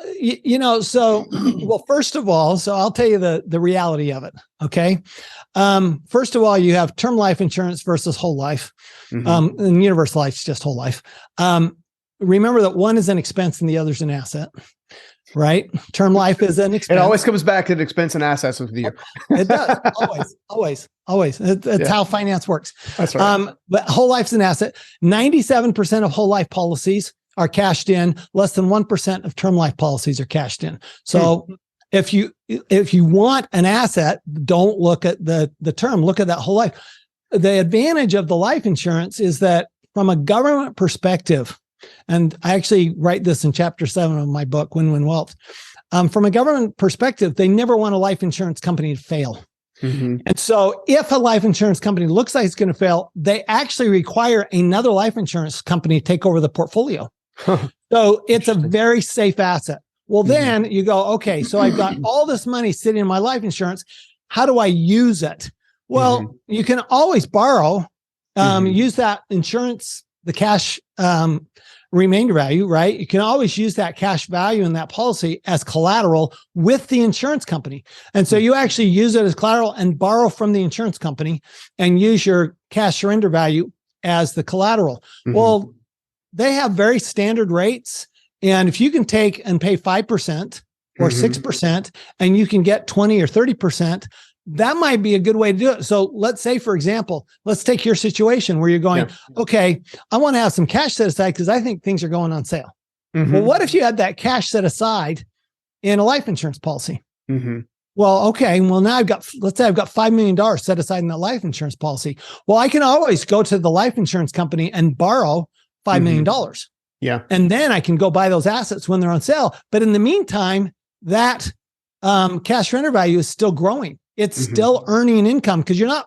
first of all, so I'll tell you the reality of it. Okay. First of all, you have term life insurance versus whole life. And universal life is just whole life. Remember that one is an expense and the other is an asset, right? Term life is an expense. It always comes back to expense and assets with you. It does. Always. It's how finance works. That's right. But whole life's an asset. 97% of whole life policies are cashed in. Less than 1% of term life policies are cashed in. So if you want an asset, don't look at the term, look at that whole life. The advantage of the life insurance is that from a government perspective, and I actually write this in chapter 7 of my book, Win-Win Wealth. From a government perspective, they never want a life insurance company to fail. And so if a life insurance company looks like it's going to fail, they actually require another life insurance company to take over the portfolio. So it's a very safe asset. Well, then you go, okay, so I've got all this money sitting in my life insurance. How do I use it? Well, you can always borrow, use that insurance, the cash remainder value, right? You can always use that cash value in that policy as collateral with the insurance company. And so you actually use it as collateral and borrow from the insurance company and use your cash surrender value as the collateral. Well, they have very standard rates. And if you can take and pay 5% or 6% and you can get 20 or 30%, that might be a good way to do it. So let's say, for example, let's take your situation where you're going, okay, I want to have some cash set aside because I think things are going on sale. Well, what if you had that cash set aside in a life insurance policy? Well, okay, well, now let's say I've got $5 million set aside in that life insurance policy. Well, I can always go to the life insurance company and borrow $5 million. And then I can go buy those assets when they're on sale. But in the meantime, that cash surrender value is still growing. It's still earning income because you're not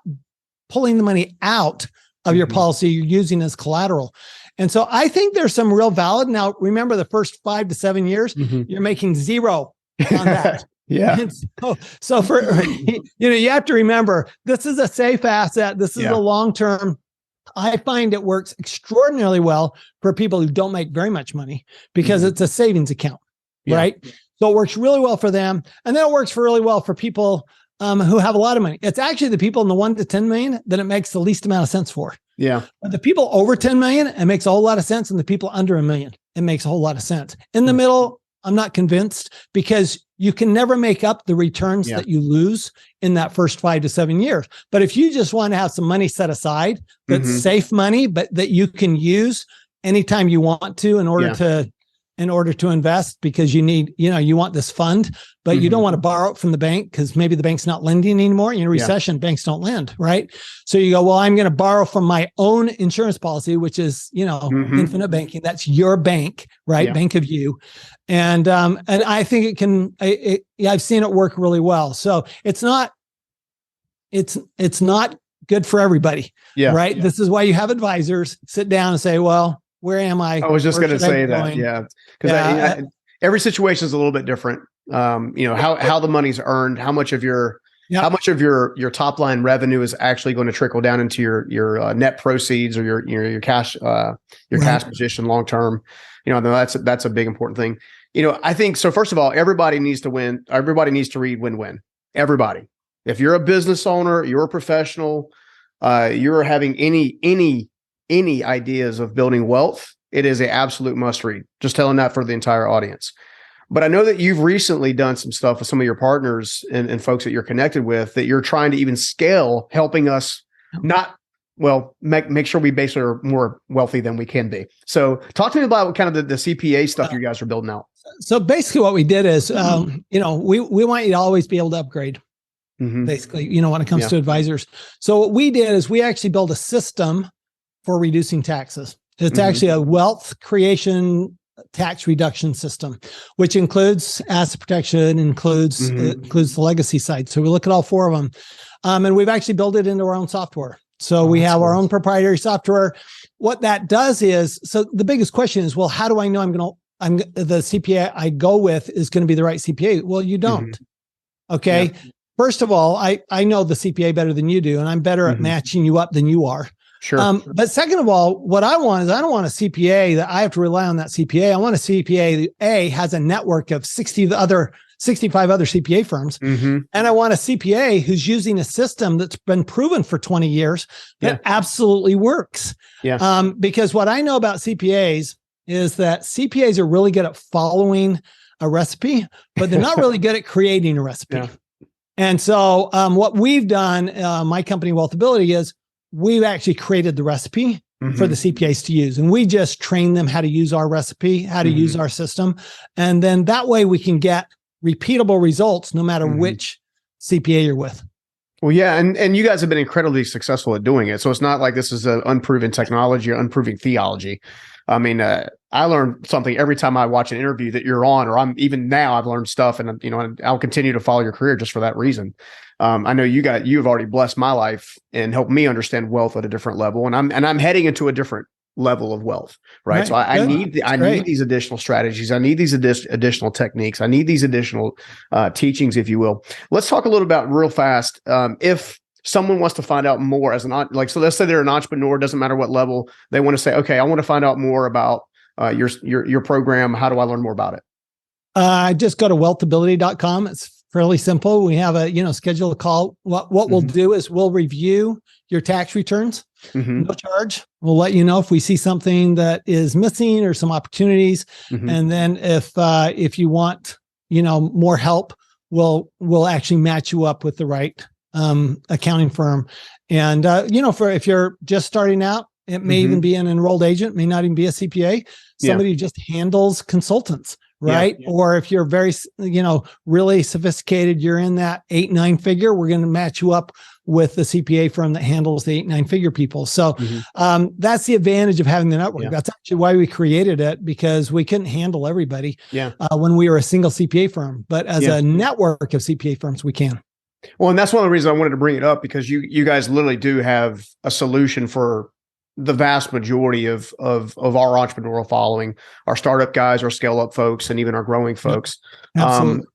pulling the money out of your policy. You're using as collateral. And so I think there's some real valid. Now, remember the first 5 to 7 years, you're making zero on that. So for, you have to remember, this is a safe asset. This is a long-term. I find it works extraordinarily well for people who don't make very much money because it's a savings account, right? So it works really well for them. And then it works really well for people who have a lot of money. It's actually the people in the 1 to 10 million that it makes the least amount of sense for. Yeah. But the people over 10 million, it makes a whole lot of sense. And the people under 1 million, it makes a whole lot of sense. In the middle, I'm not convinced, because you can never make up the returns that you lose in that first 5 to 7 years. But if you just want to have some money set aside, that's safe money, but that you can use anytime you want to in order to invest, because you need, you want this fund, but you don't want to borrow it from the bank because maybe the bank's not lending anymore. In a recession, banks don't lend, right? So you go, well, I'm going to borrow from my own insurance policy, which is, infinite banking. That's your bank, right? Bank of you. And I think it can, I've seen it work really well. So it's not good for everybody, right? This is why you have advisors sit down and say, well, where am I? I was just going to say that. Yeah. Because every situation is a little bit different. How the money's earned, how much of your top line revenue is actually going to trickle down into your net proceeds or your cash, cash position long term. That's a big important thing. I think so. First of all, everybody needs to win. Everybody needs to read win-win. Everybody. If you're a business owner, you're a professional, you're having any ideas of building wealth, it is an absolute must read. Just telling that for the entire audience. But I know that you've recently done some stuff with some of your partners and folks that you're connected with that you're trying to even scale, helping us make sure we basically are more wealthy than we can be. So talk to me about what kind of the CPA stuff you guys are building out. So basically what we did is, we want you to always be able to upgrade. Basically, when it comes to advisors. So what we did is we actually built a system for reducing taxes. It's actually a wealth creation tax reduction system, which includes asset protection, includes the legacy side. So we look at all 4 of them. And we've actually built it into our own software. So we have our own proprietary software. What that does is, so the biggest question is, well, how do I know the CPA I go with is going to be the right CPA? Well, you don't. Okay. Yeah. First of all, I know the CPA better than you do, and I'm better at matching you up than you are. Sure. But second of all, what I want is I don't want a CPA that I have to rely on that CPA. I want a CPA that has a network of 65 other CPA firms. And I want a CPA who's using a system that's been proven for 20 years that absolutely works. Yeah. Because what I know about CPAs is that CPAs are really good at following a recipe, but they're not really good at creating a recipe. Yeah. And so what we've done, my company Wealthability, is we've actually created the recipe for the CPAs to use. And we just train them how to use our recipe, how to use our system. And then that way we can get repeatable results no matter which CPA you're with. Well, yeah. And you guys have been incredibly successful at doing it. So it's not like this is an unproven technology or unproven theology. I mean, I learn something every time I watch an interview that you're on, or even now I've learned stuff, and I'll continue to follow your career just for that reason. I know you've already blessed my life and helped me understand wealth at a different level, and I'm heading into a different level of wealth, right? So I need these additional strategies. I need these additional techniques. I need these additional teachings, if you will. Let's talk a little about real fast. If someone wants to find out more so let's say they're an entrepreneur, doesn't matter what level, they want to say, okay, I want to find out more about your program. How do I learn more about it? Just go to wealthability.com. It's fairly simple. We have schedule a call. What we'll do is we'll review your tax returns, no charge. We'll let you know if we see something that is missing or some opportunities. And then if you want, more help, we'll actually match you up with the right accounting firm. And, if you're just starting out, it may even be an enrolled agent, may not even be a CPA, somebody who just handles consultants, right? Yeah. Or if you're very, really sophisticated, you're in that 8-9 figure, we're going to match you up with the CPA firm that handles the 8-9 figure people. So that's the advantage of having the network. Yeah. That's actually why we created it, because we couldn't handle everybody when we were a single CPA firm. But as a network of CPA firms, we can. Well, and that's one of the reasons I wanted to bring it up, because you guys literally do have a solution for the vast majority of our entrepreneurial following, our startup guys, our scale up folks, and even our growing folks. Absolutely.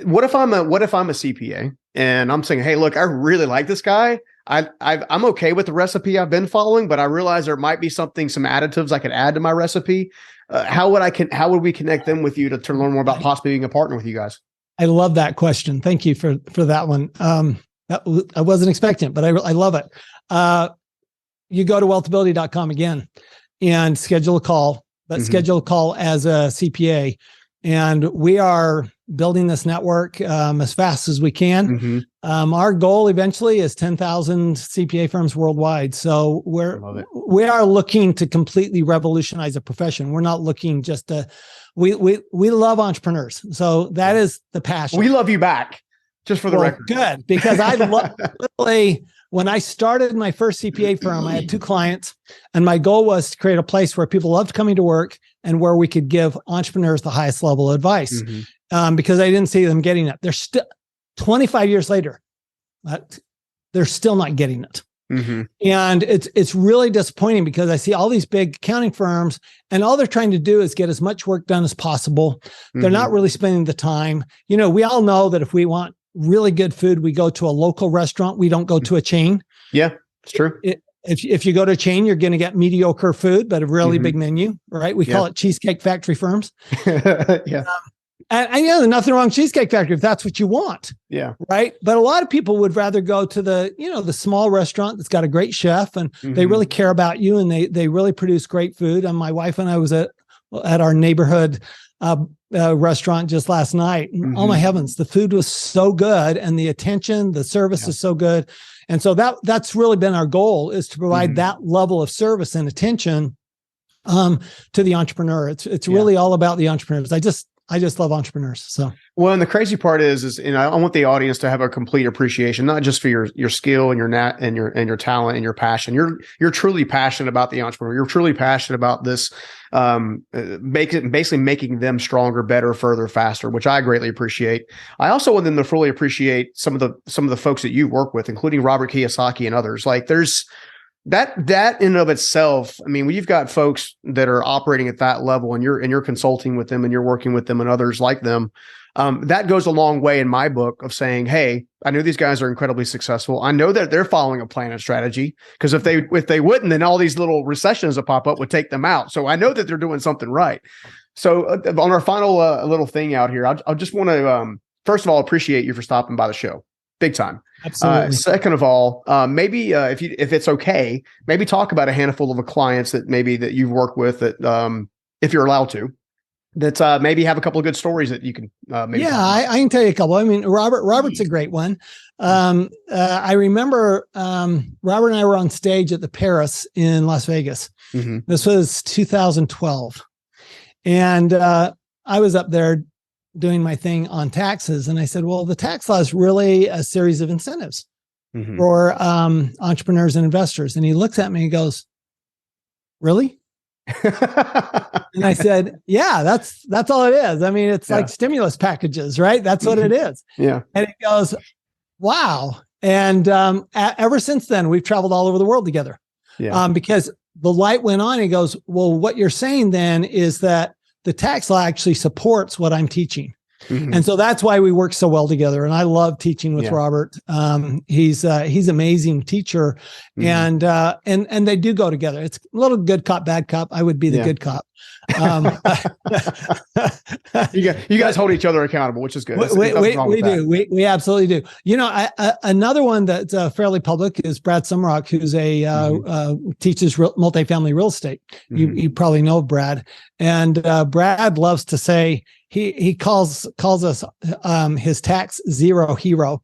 What if I'm a CPA and I'm saying, hey, look, I really like this guy. I'm okay with the recipe I've been following, but I realize there might be some additives I could add to my recipe. How would we connect them with you to learn more about possibly being a partner with you guys? I love that question. Thank you for that one. I wasn't expecting it, but I love it. You go to wealthability.com again and schedule a call, but schedule a call as a CPA. And we are building this network as fast as we can. Our goal eventually is 10,000 CPA firms worldwide. So we are looking to completely revolutionize the profession. We're not looking just to, we love entrepreneurs. So that is the passion. We love you back, just for the record. Good, because I love literally, when I started my first CPA firm, I had 2 clients, and my goal was to create a place where people loved coming to work and where we could give entrepreneurs the highest level of advice, because I didn't see them getting it. They're still 25 years later, they're still not getting it. And it's really disappointing because I see all these big accounting firms and all they're trying to do is get as much work done as possible. They're not really spending the time. You know, we all know that if we want really good food, we go to a local restaurant. We don't go to a chain. Yeah, it's true. If you go to a chain, you're going to get mediocre food, but a really big menu, right? We call it Cheesecake Factory firms. And you know, there's nothing wrong with Cheesecake Factory if that's what you want. Right. But a lot of people would rather go to the small restaurant that's got a great chef and they really care about you and they really produce great food. And my wife and I was at our neighborhood restaurant just last night. Oh my heavens, the food was so good and the attention, the service is so good. And so that's really been our goal, is to provide that level of service and attention to the entrepreneur. It's really all about the entrepreneurs. I just love entrepreneurs. So, well, and the crazy part is, I want the audience to have a complete appreciation, not just for your skill and your talent and your passion. You're truly passionate about the entrepreneur. You're truly passionate about this, basically making them stronger, better, further, faster, which I greatly appreciate. I also want them to fully appreciate some of the folks that you work with, including Robert Kiyosaki and others. Like there's that in and of itself. I mean, when you've got folks that are operating at that level and you're consulting with them and you're working with them and others like them, that goes a long way in my book of saying, hey, I know these guys are incredibly successful. I know that they're following a plan and strategy, because if they wouldn't, then all these little recessions that pop up would take them out. So I know that they're doing something right. So on our final little thing out here, I just want to, first of all, appreciate you for stopping by the show. Big time. Absolutely. Second of all, maybe if it's okay, maybe talk about a handful of clients that you've worked with that, if you're allowed to, that maybe have a couple of good stories that you can maybe. Yeah, I can tell you a couple. I mean, Robert's a great one. I remember Robert and I were on stage at the Paris in Las Vegas. This was 2012, and I was up there doing my thing on taxes. And I said, well, the tax law is really a series of incentives for entrepreneurs and investors. And he looks at me and goes, really? And I said, yeah, that's all it is. I mean, it's like stimulus packages, right? That's what it is. And he goes, wow. And ever since then, we've traveled all over the world together because the light went on. He goes, well, what you're saying then is that the tax law actually supports what I'm teaching. And so that's why we work so well together. And I love teaching with Robert. He's amazing teacher, and they do go together. It's a little good cop, bad cop. I would be the good cop. You guys hold each other accountable, which is good. We do. We absolutely do. You know, another one that's fairly public is Brad Sumrock, who's teaches multifamily real estate. You probably know Brad, and Brad loves to say, he calls us his tax zero hero.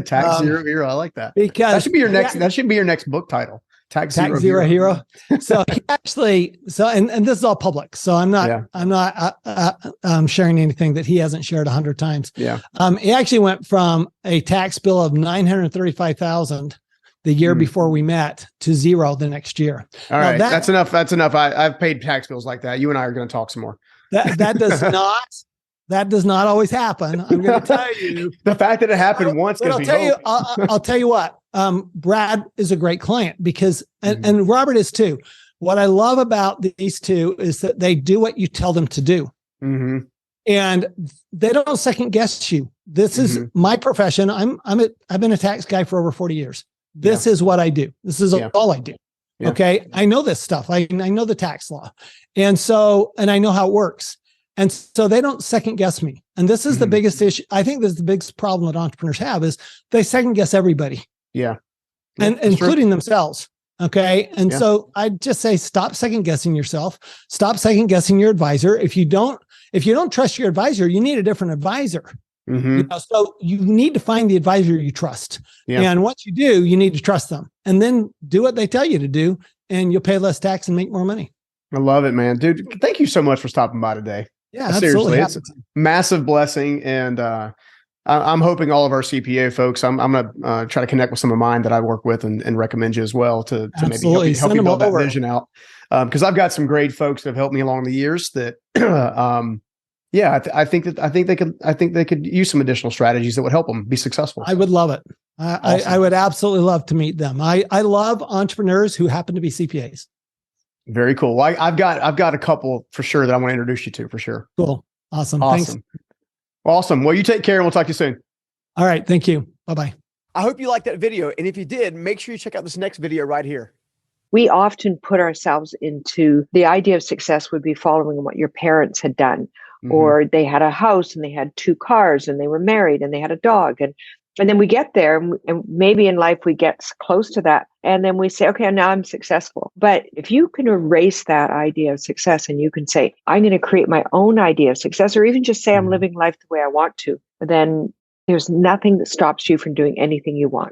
Tax zero hero. I like that. Because that should be your next. That should be your next book title. Tax zero hero. So he actually. And this is all public. So I'm not sharing anything that he hasn't shared 100 times. He actually went from a tax bill of $935,000 the year before we met to zero the next year. All right, that's enough. That's enough. I've paid tax bills like that. You and I are going to talk some more. That does not always happen. I'm going to tell you. The fact that it happened once. I'll tell you what. Brad is a great client because, and Robert is too. What I love about these two is that they do what you tell them to do, and they don't second guess you. This is my profession. I've been a tax guy for over 40 years. This is what I do. This is all I do. Okay. I know this stuff. I know the tax law. And I know how it works. And so they don't second guess me. And this is the biggest issue. I think this is the biggest problem that entrepreneurs have is they second guess everybody. Yeah. And including themselves. Okay. And so I just say, stop second guessing yourself. Stop second guessing your advisor. If you don't trust your advisor, you need a different advisor. So you need to find the advisor you trust. And once you do, you need to trust them and then do what they tell you to do. And you'll pay less tax and make more money. I love it, man. Dude, thank you so much for stopping by today. Yeah, seriously, absolutely. it's a massive blessing. And I'm hoping all of our CPA folks, I'm going to try to connect with some of mine that I work with and recommend you as well to maybe help you build that vision out. Because I've got some great folks that have helped me along the years that, I think they could use some additional strategies that would help them be successful. I would love it. Awesome. I would absolutely love to meet them. I love entrepreneurs who happen to be CPAs. Very cool. Well, I've got a couple for sure that I want to introduce you to for sure. Cool. Awesome. Thanks. Awesome. Well, you take care and we'll talk to you soon. All right. Thank you. Bye-bye. I hope you liked that video. And if you did, make sure you check out this next video right here. We often put ourselves into the idea of success would be following what your parents had done, or they had a house and they had 2 cars and they were married and they had a dog. And then we get there and maybe in life we get close to that. And then we say, okay, now I'm successful. But if you can erase that idea of success and you can say, I'm going to create my own idea of success, or even just say I'm living life the way I want to, then there's nothing that stops you from doing anything you want.